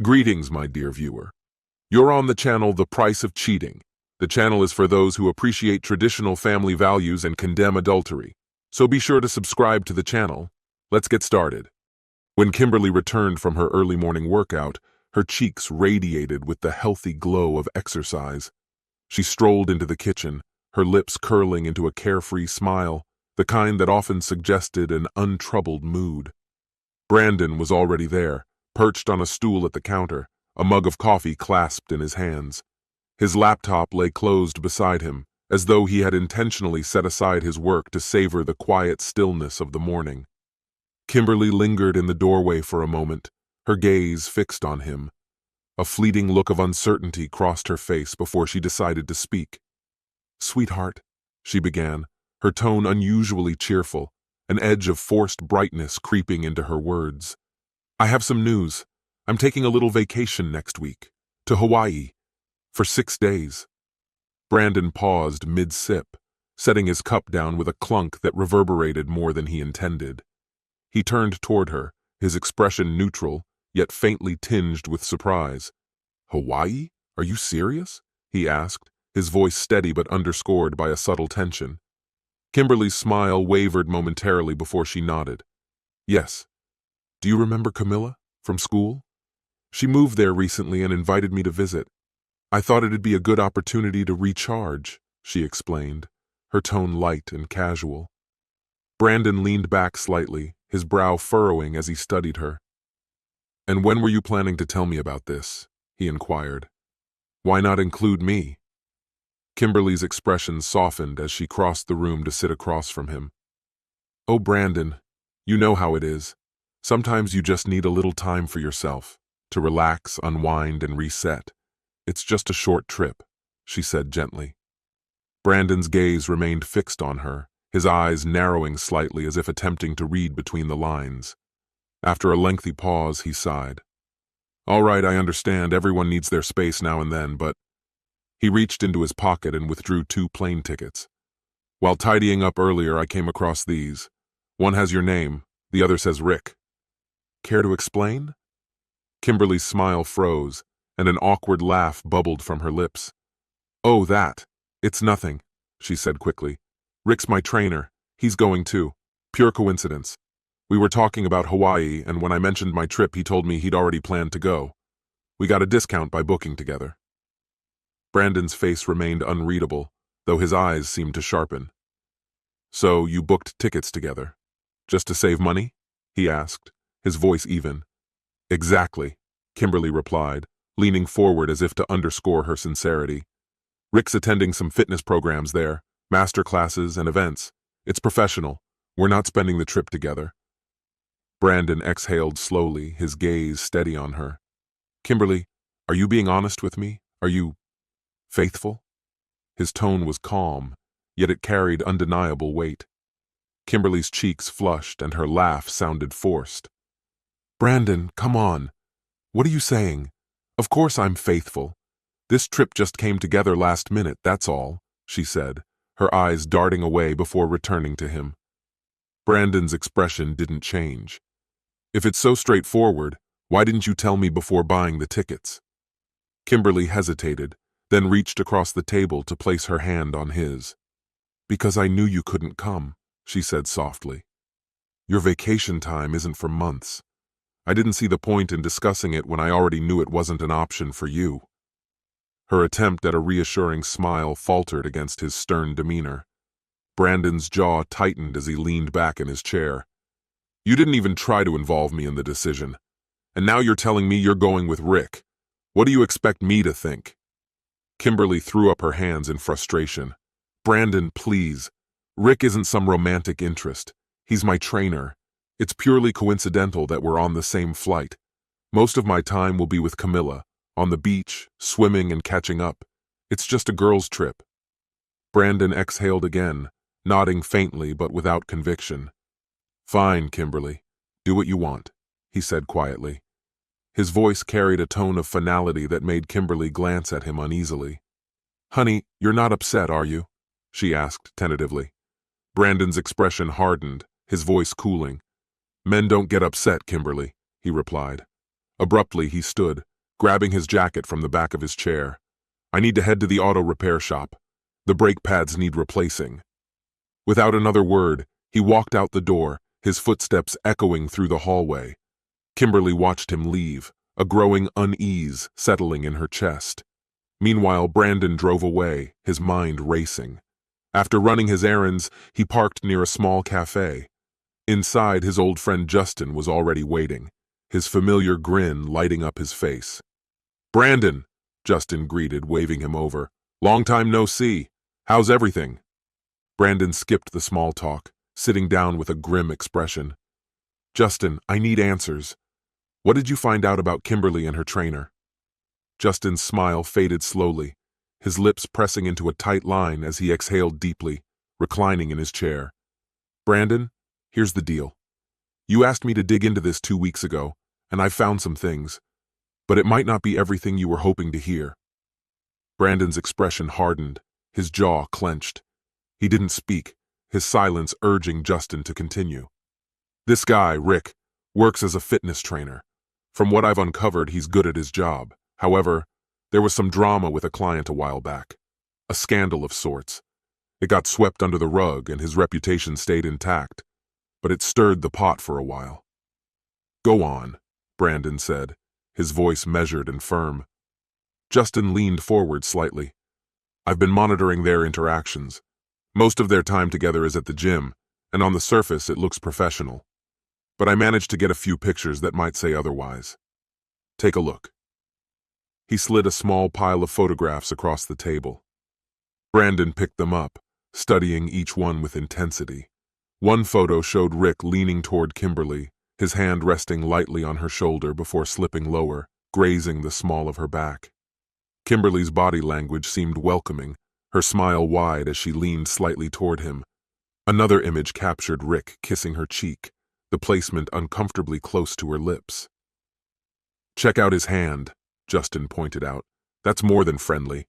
Greetings, my dear viewer. You're on the channel The Price of Cheating. The channel is for those who appreciate traditional family values and condemn adultery. So be sure to subscribe to the channel. Let's get started. When Kimberly returned from her early morning workout, her cheeks radiated with the healthy glow of exercise. She strolled into the kitchen, her lips curling into a carefree smile, the kind that often suggested an untroubled mood. Brandon was already there, perched on a stool at the counter, a mug of coffee clasped in his hands. His laptop lay closed beside him, as though he had intentionally set aside his work to savor the quiet stillness of the morning. Kimberly lingered in the doorway for a moment, her gaze fixed on him. A fleeting look of uncertainty crossed her face before she decided to speak. "Sweetheart," she began, her tone unusually cheerful, an edge of forced brightness creeping into her words. "I have some news. I'm taking a little vacation next week, to Hawaii, for 6 days." Brandon paused mid-sip, setting his cup down with a clunk that reverberated more than he intended. He turned toward her, his expression neutral, yet faintly tinged with surprise. "Hawaii? Are you serious?" he asked, his voice steady but underscored by a subtle tension. Kimberly's smile wavered momentarily before she nodded. "Yes. Do you remember Camilla, from school? She moved there recently and invited me to visit. I thought it'd be a good opportunity to recharge," she explained, her tone light and casual. Brandon leaned back slightly, his brow furrowing as he studied her. "And when were you planning to tell me about this?" he inquired. "Why not include me?" Kimberly's expression softened as she crossed the room to sit across from him. "Oh, Brandon, you know how it is. Sometimes you just need a little time for yourself, to relax, unwind, and reset. It's just a short trip," she said gently. Brandon's gaze remained fixed on her, his eyes narrowing slightly as if attempting to read between the lines. After a lengthy pause, he sighed. "All right, I understand everyone needs their space now and then, but—" He reached into his pocket and withdrew 2 plane tickets. "While tidying up earlier, I came across these. One has your name, the other says Rick. Care to explain?" Kimberly's smile froze, and an awkward laugh bubbled from her lips. "Oh, that. It's nothing," she said quickly. "Rick's my trainer. He's going too. Pure coincidence. We were talking about Hawaii, and when I mentioned my trip, he told me he'd already planned to go. We got a discount by booking together." Brandon's face remained unreadable, though his eyes seemed to sharpen. "So you booked tickets together? Just to save money?" he asked, his voice even. "Exactly," Kimberly replied, leaning forward as if to underscore her sincerity. "Rick's attending some fitness programs there, master classes and events. It's professional. We're not spending the trip together." Brandon exhaled slowly, his gaze steady on her. "Kimberly, are you being honest with me? Are you faithful?" His tone was calm, yet it carried undeniable weight. Kimberly's cheeks flushed and her laugh sounded forced. "Brandon, come on. What are you saying? Of course I'm faithful. This trip just came together last minute, that's all," she said, her eyes darting away before returning to him. Brandon's expression didn't change. "If it's so straightforward, why didn't you tell me before buying the tickets?" Kimberly hesitated, then reached across the table to place her hand on his. "Because I knew you couldn't come," she said softly. "Your vacation time isn't for months. I didn't see the point in discussing it when I already knew it wasn't an option for you." Her attempt at a reassuring smile faltered against his stern demeanor. Brandon's jaw tightened as he leaned back in his chair. "You didn't even try to involve me in the decision. And now you're telling me you're going with Rick. What do you expect me to think?" Kimberly threw up her hands in frustration. "Brandon, please. Rick isn't some romantic interest. He's my trainer. It's purely coincidental that we're on the same flight. Most of my time will be with Camilla, on the beach, swimming and catching up. It's just a girls' trip." Brandon exhaled again, nodding faintly but without conviction. "Fine, Kimberly. Do what you want," he said quietly. His voice carried a tone of finality that made Kimberly glance at him uneasily. "Honey, you're not upset, are you?" she asked tentatively. Brandon's expression hardened, his voice cooling. "Men don't get upset, Kimberly," he replied. Abruptly, he stood, grabbing his jacket from the back of his chair. I need to head to the auto repair shop. The brake pads need replacing. Without another word, he walked out the door, his footsteps echoing through the hallway. Kimberly watched him leave, a growing unease settling in her chest. Meanwhile, Brandon drove away, his mind racing. After running his errands, he parked near a small cafe. Inside, his old friend Justin was already waiting, his familiar grin lighting up his face. "Brandon," Justin greeted, waving him over. "Long time no see. How's everything?" Brandon skipped the small talk, sitting down with a grim expression. "Justin, I need answers. What did you find out about Kimberly and her trainer?" Justin's smile faded slowly, his lips pressing into a tight line as he exhaled deeply, reclining in his chair. "Brandon, here's the deal. You asked me to dig into this 2 weeks ago, and I've found some things. But it might not be everything you were hoping to hear." Brandon's expression hardened, his jaw clenched. He didn't speak, his silence urging Justin to continue. "This guy, Rick, works as a fitness trainer. From what I've uncovered, he's good at his job. However, there was some drama with a client a while back. A scandal of sorts. It got swept under the rug and his reputation stayed intact. But it stirred the pot for a while." "Go on," Brandon said, his voice measured and firm. Justin leaned forward slightly. "I've been monitoring their interactions. Most of their time together is at the gym, and on the surface it looks professional. But I managed to get a few pictures that might say otherwise. Take a look." He slid a small pile of photographs across the table. Brandon picked them up, studying each one with intensity. One photo showed Rick leaning toward Kimberly, his hand resting lightly on her shoulder before slipping lower, grazing the small of her back. Kimberly's body language seemed welcoming, her smile wide as she leaned slightly toward him. Another image captured Rick kissing her cheek, the placement uncomfortably close to her lips. "Check out his hand," Justin pointed out. "That's more than friendly."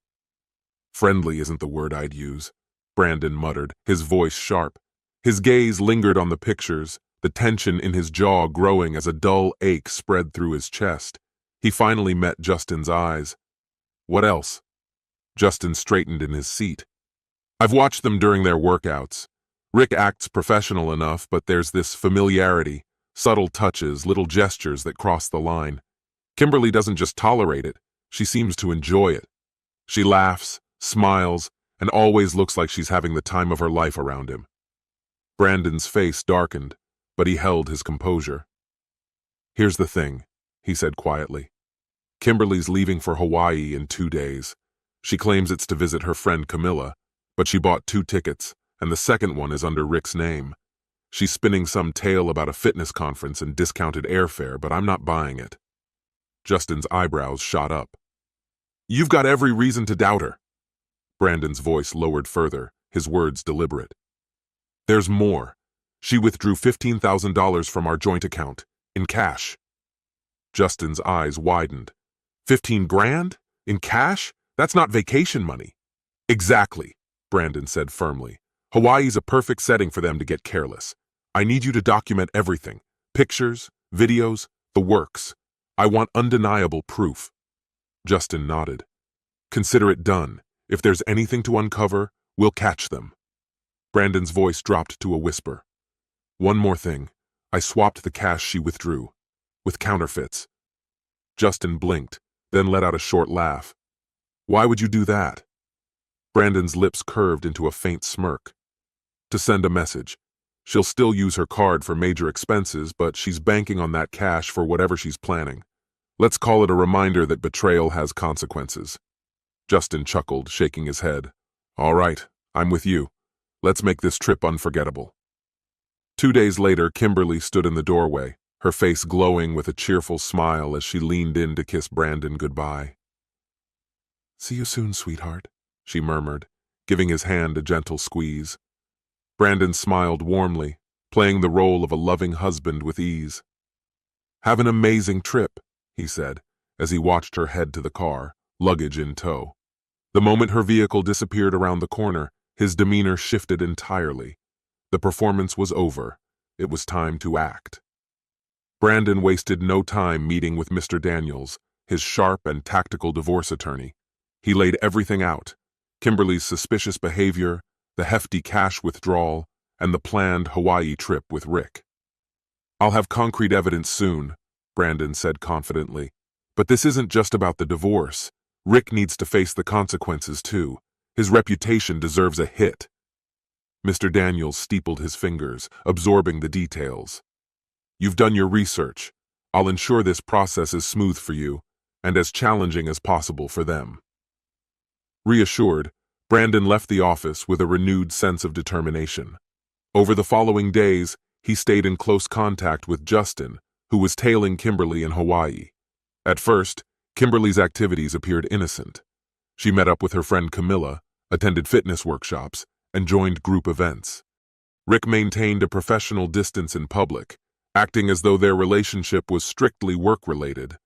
"Friendly isn't the word I'd use," Brandon muttered, his voice sharp. His gaze lingered on the pictures, the tension in his jaw growing as a dull ache spread through his chest. He finally met Justin's eyes. "What else?" Justin straightened in his seat. "I've watched them during their workouts. Rick acts professional enough, but there's this familiarity, subtle touches, little gestures that cross the line. Kimberly doesn't just tolerate it, she seems to enjoy it. She laughs, smiles, and always looks like she's having the time of her life around him." Brandon's face darkened, but he held his composure. "Here's the thing," he said quietly. "Kimberly's leaving for Hawaii in 2 days. She claims it's to visit her friend Camilla, but she bought 2 tickets, and the second one is under Rick's name. She's spinning some tale about a fitness conference and discounted airfare, but I'm not buying it." Justin's eyebrows shot up. "You've got every reason to doubt her." Brandon's voice lowered further, his words deliberate. "There's more. She withdrew $15,000 from our joint account, in cash." Justin's eyes widened. 15 grand? In cash? That's not vacation money." "Exactly," Brandon said firmly. "Hawaii's a perfect setting for them to get careless. I need you to document everything. Pictures, videos, the works. I want undeniable proof." Justin nodded. "Consider it done. If there's anything to uncover, we'll catch them." Brandon's voice dropped to a whisper. "One more thing. I swapped the cash she withdrew. With counterfeits." Justin blinked, then let out a short laugh. "Why would you do that?" Brandon's lips curved into a faint smirk. "To send a message. She'll still use her card for major expenses, but she's banking on that cash for whatever she's planning. Let's call it a reminder that betrayal has consequences." Justin chuckled, shaking his head. "All right, I'm with you. Let's make this trip unforgettable." 2 days later, Kimberly stood in the doorway, her face glowing with a cheerful smile as she leaned in to kiss Brandon goodbye. "See you soon, sweetheart," she murmured, giving his hand a gentle squeeze. Brandon smiled warmly, playing the role of a loving husband with ease. "Have an amazing trip," he said, as he watched her head to the car, luggage in tow. The moment her vehicle disappeared around the corner, his demeanor shifted entirely. The performance was over. It was time to act. Brandon wasted no time meeting with Mr. Daniels, his sharp and tactical divorce attorney. He laid everything out: Kimberly's suspicious behavior, the hefty cash withdrawal, and the planned Hawaii trip with Rick. "I'll have concrete evidence soon," Brandon said confidently. "But this isn't just about the divorce. Rick needs to face the consequences too. His reputation deserves a hit." Mr. Daniels steepled his fingers, absorbing the details. "You've done your research. I'll ensure this process is smooth for you, and as challenging as possible for them." Reassured, Brandon left the office with a renewed sense of determination. Over the following days, he stayed in close contact with Justin, who was tailing Kimberly in Hawaii. At first, Kimberly's activities appeared innocent. She met up with her friend Camilla, attended fitness workshops, and joined group events. Rick maintained a professional distance in public, acting as though their relationship was strictly work-related.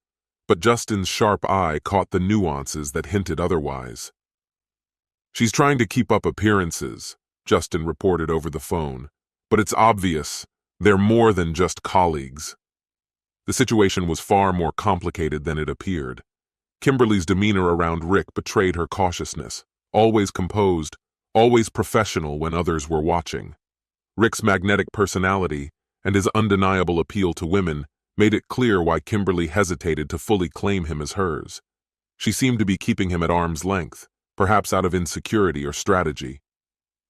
But Justin's sharp eye caught the nuances that hinted otherwise. "She's trying to keep up appearances," Justin reported over the phone, "but it's obvious they're more than just colleagues." The situation was far more complicated than it appeared. Kimberly's demeanor around Rick betrayed her cautiousness, always composed, always professional when others were watching. Rick's magnetic personality and his undeniable appeal to women made it clear why Kimberly hesitated to fully claim him as hers. She seemed to be keeping him at arm's length, perhaps out of insecurity or strategy.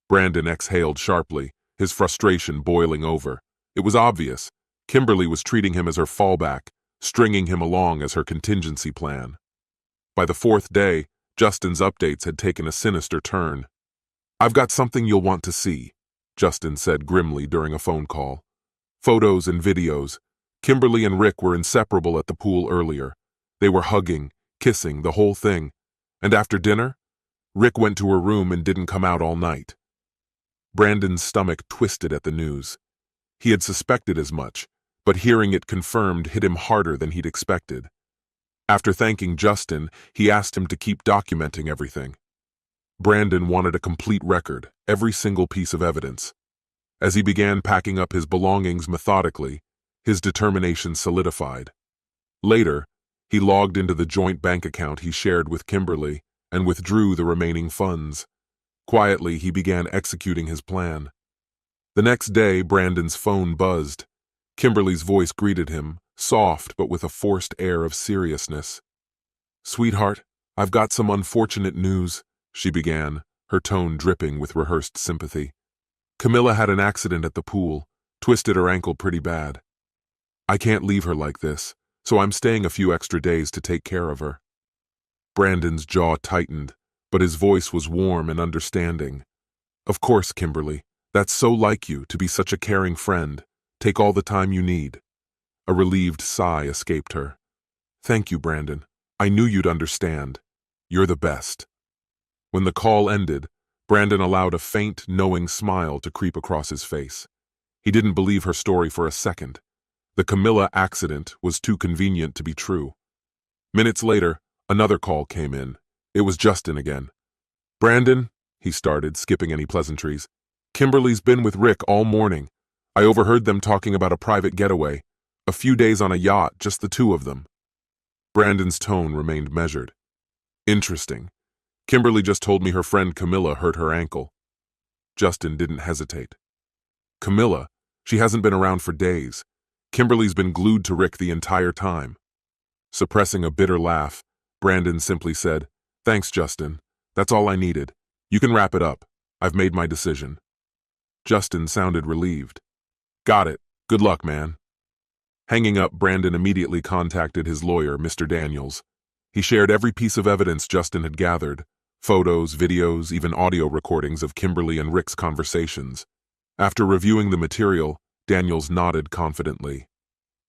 Brandon exhaled sharply, his frustration boiling over. It was obvious. Kimberly was treating him as her fallback, stringing him along as her contingency plan. By the fourth day, Justin's updates had taken a sinister turn. "I've got something you'll want to see," Justin said grimly during a phone call. Photos and videos. Kimberly and Rick were inseparable at the pool earlier. They were hugging, kissing, the whole thing. And after dinner, Rick went to her room and didn't come out all night. Brandon's stomach twisted at the news. He had suspected as much, but hearing it confirmed hit him harder than he'd expected. After thanking Justin, he asked him to keep documenting everything. Brandon wanted a complete record, every single piece of evidence. As he began packing up his belongings methodically, his determination solidified. Later, he logged into the joint bank account he shared with Kimberly and withdrew the remaining funds. Quietly, he began executing his plan. The next day, Brandon's phone buzzed. Kimberly's voice greeted him, soft but with a forced air of seriousness. "Sweetheart, I've got some unfortunate news," she began, her tone dripping with rehearsed sympathy. "Camilla had an accident at the pool, twisted her ankle pretty bad. I can't leave her like this, so I'm staying a few extra days to take care of her." Brandon's jaw tightened, but his voice was warm and understanding. "Of course, Kimberly. That's so like you, to be such a caring friend. Take all the time you need." A relieved sigh escaped her. "Thank you, Brandon. I knew you'd understand. You're the best." When the call ended, Brandon allowed a faint, knowing smile to creep across his face. He didn't believe her story for a second. The Camilla accident was too convenient to be true. Minutes later, another call came in. It was Justin again. "Brandon," he started, skipping any pleasantries, "Kimberly's been with Rick all morning. I overheard them talking about a private getaway. A few days on a yacht, just the two of them." Brandon's tone remained measured. "Interesting. Kimberly just told me her friend Camilla hurt her ankle." Justin didn't hesitate. "Camilla? She hasn't been around for days. Kimberly's been glued to Rick the entire time." Suppressing a bitter laugh, Brandon simply said, "Thanks, Justin. That's all I needed. You can wrap it up. I've made my decision." Justin sounded relieved. "Got it. Good luck, man." Hanging up, Brandon immediately contacted his lawyer, Mr. Daniels. He shared every piece of evidence Justin had gathered: photos, videos, even audio recordings of Kimberly and Rick's conversations. After reviewing the material, Daniels nodded confidently.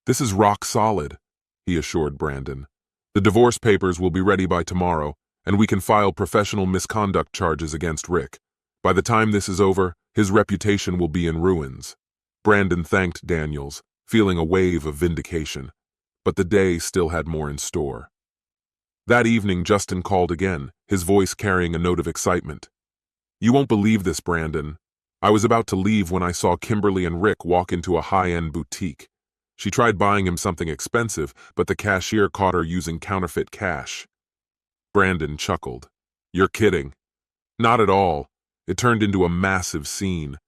"This is rock solid," he assured Brandon. "The divorce papers will be ready by tomorrow, and we can file professional misconduct charges against Rick. By the time this is over, his reputation will be in ruins." Brandon thanked Daniels, feeling a wave of vindication. But the day still had more in store. That evening, Justin called again, his voice carrying a note of excitement. "You won't believe this, Brandon. I was about to leave when I saw Kimberly and Rick walk into a high-end boutique. She tried buying him something expensive, but the cashier caught her using counterfeit cash. Brandon chuckled. "You're kidding." "Not at all." It turned into a massive scene.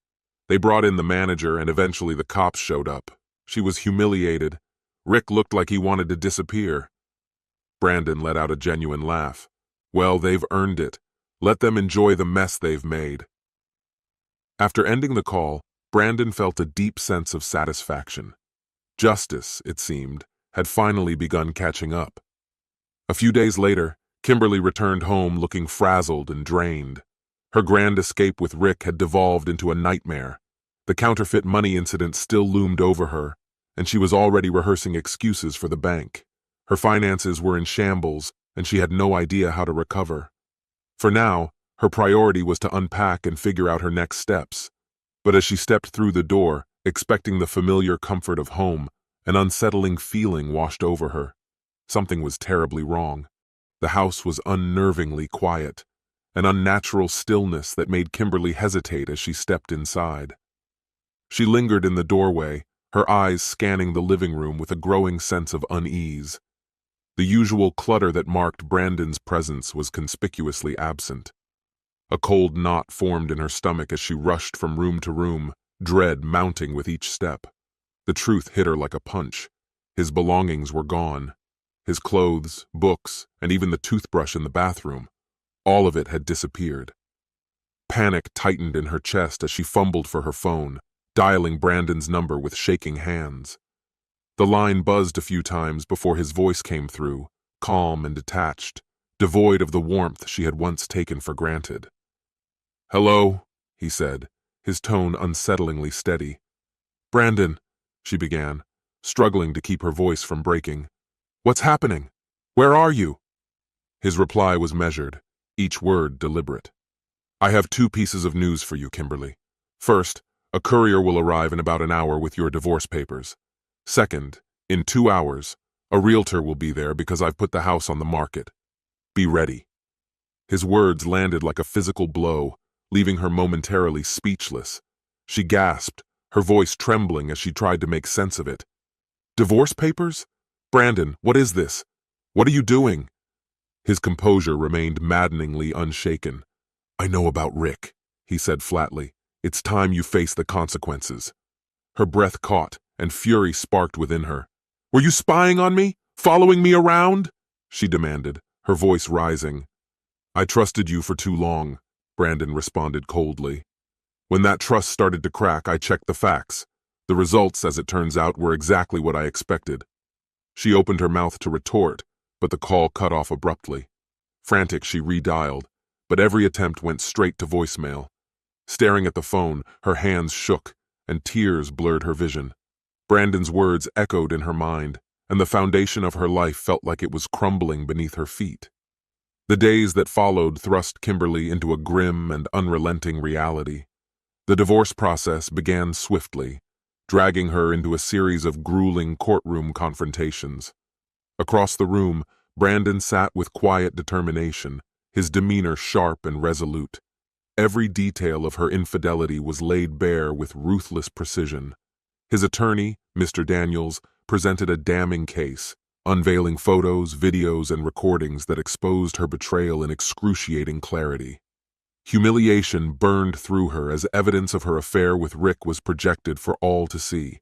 They brought in the manager and eventually the cops showed up. She was humiliated. Rick looked like he wanted to disappear. Brandon let out a genuine laugh. "Well, they've earned it. Let them enjoy the mess they've made." After ending the call, Brandon felt a deep sense of satisfaction. Justice, it seemed, had finally begun catching up. A few days later, Kimberly returned home looking frazzled and drained. Her grand escape with Rick had devolved into a nightmare. The counterfeit money incident still loomed over her, and she was already rehearsing excuses for the bank. Her finances were in shambles, and she had no idea how to recover. For now, her priority was to unpack and figure out her next steps. But as she stepped through the door, expecting the familiar comfort of home, an unsettling feeling washed over her. Something was terribly wrong. The house was unnervingly quiet, an unnatural stillness that made Kimberly hesitate as she stepped inside. She lingered in the doorway, her eyes scanning the living room with a growing sense of unease. The usual clutter that marked Brandon's presence was conspicuously absent. A cold knot formed in her stomach as she rushed from room to room, dread mounting with each step. The truth hit her like a punch. His belongings were gone. His clothes, books, and even the toothbrush in the bathroom. All of it had disappeared. Panic tightened in her chest as she fumbled for her phone, dialing Brandon's number with shaking hands. The line buzzed a few times before his voice came through, calm and detached, devoid of the warmth she had once taken for granted. "Hello," he said, his tone unsettlingly steady. "Brandon," she began, struggling to keep her voice from breaking. "What's happening? Where are you?" His reply was measured, each word deliberate. "I have two pieces of news for you, Kimberly. First, a courier will arrive in about an hour with your divorce papers. Second, in 2 hours, a realtor will be there because I've put the house on the market. Be ready." His words landed like a physical blow, leaving her momentarily speechless. She gasped, her voice trembling as she tried to make sense of it. "Divorce papers? Brandon, what is this? What are you doing?" His composure remained maddeningly unshaken. "I know about Rick," he said flatly. "It's time you face the consequences." Her breath caught, and fury sparked within her. "Were you spying on me? Following me around?" she demanded, her voice rising. "I trusted you for too long," Brandon responded coldly. "When that trust started to crack, I checked the facts. The results, as it turns out, were exactly what I expected." She opened her mouth to retort, but the call cut off abruptly. Frantic, she redialed, but every attempt went straight to voicemail. Staring at the phone, her hands shook, and tears blurred her vision. Brandon's words echoed in her mind, and the foundation of her life felt like it was crumbling beneath her feet. The days that followed thrust Kimberly into a grim and unrelenting reality. The divorce process began swiftly, dragging her into a series of grueling courtroom confrontations. Across the room, Brandon sat with quiet determination, his demeanor sharp and resolute. Every detail of her infidelity was laid bare with ruthless precision. His attorney, Mr. Daniels, presented a damning case, unveiling photos, videos, and recordings that exposed her betrayal in excruciating clarity. Humiliation burned through her as evidence of her affair with Rick was projected for all to see.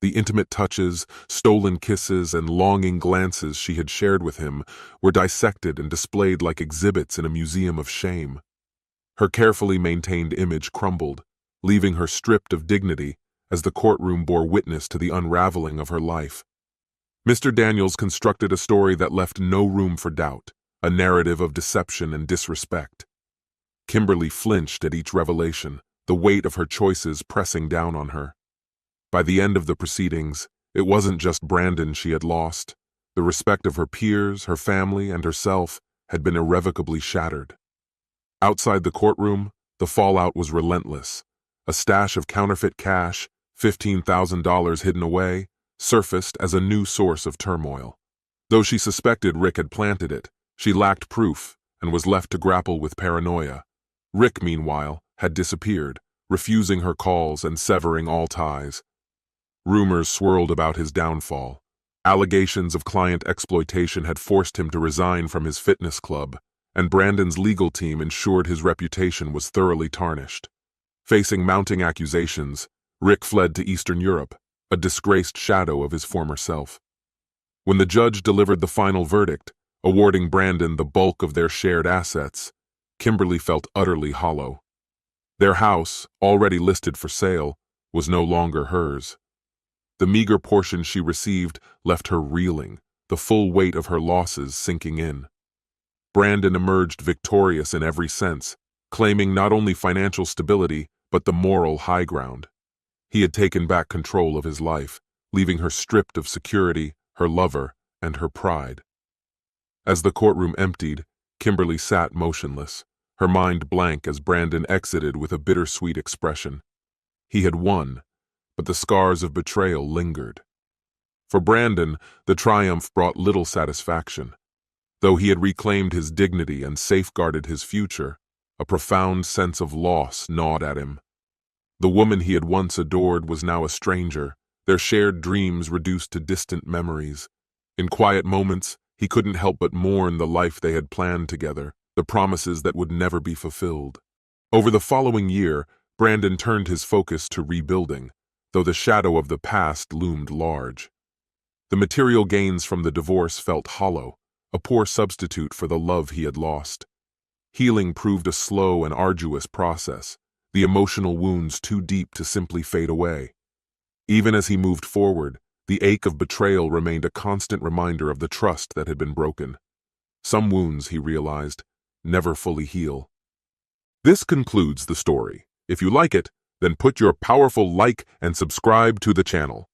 The intimate touches, stolen kisses, and longing glances she had shared with him were dissected and displayed like exhibits in a museum of shame. Her carefully maintained image crumbled, leaving her stripped of dignity as the courtroom bore witness to the unraveling of her life. Mr. Daniels constructed a story that left no room for doubt, a narrative of deception and disrespect. Kimberly flinched at each revelation, the weight of her choices pressing down on her. By the end of the proceedings, it wasn't just Brandon she had lost. The respect of her peers, her family, and herself had been irrevocably shattered. Outside the courtroom, the fallout was relentless. A stash of counterfeit cash, $15,000 hidden away, surfaced as a new source of turmoil. Though she suspected Rick had planted it, she lacked proof and was left to grapple with paranoia. Rick, meanwhile, had disappeared, refusing her calls and severing all ties. Rumors swirled about his downfall. Allegations of client exploitation had forced him to resign from his fitness club, and Brandon's legal team ensured his reputation was thoroughly tarnished. Facing mounting accusations, Rick fled to Eastern Europe, a disgraced shadow of his former self. When the judge delivered the final verdict, awarding Brandon the bulk of their shared assets, Kimberly felt utterly hollow. Their house, already listed for sale, was no longer hers. The meager portion she received left her reeling, the full weight of her losses sinking in. Brandon emerged victorious in every sense, claiming not only financial stability, but the moral high ground. He had taken back control of his life, leaving her stripped of security, her lover, and her pride. As the courtroom emptied, Kimberly sat motionless, her mind blank as Brandon exited with a bittersweet expression. He had won, but the scars of betrayal lingered. For Brandon, the triumph brought little satisfaction. Though he had reclaimed his dignity and safeguarded his future, a profound sense of loss gnawed at him. The woman he had once adored was now a stranger, their shared dreams reduced to distant memories. In quiet moments, he couldn't help but mourn the life they had planned together, the promises that would never be fulfilled. Over the following year, Brandon turned his focus to rebuilding, though the shadow of the past loomed large. The material gains from the divorce felt hollow, a poor substitute for the love he had lost. Healing proved a slow and arduous process, the emotional wounds too deep to simply fade away. Even as he moved forward, the ache of betrayal remained a constant reminder of the trust that had been broken. Some wounds, he realized, never fully heal. This concludes the story. If you like it, then put your powerful like and subscribe to the channel.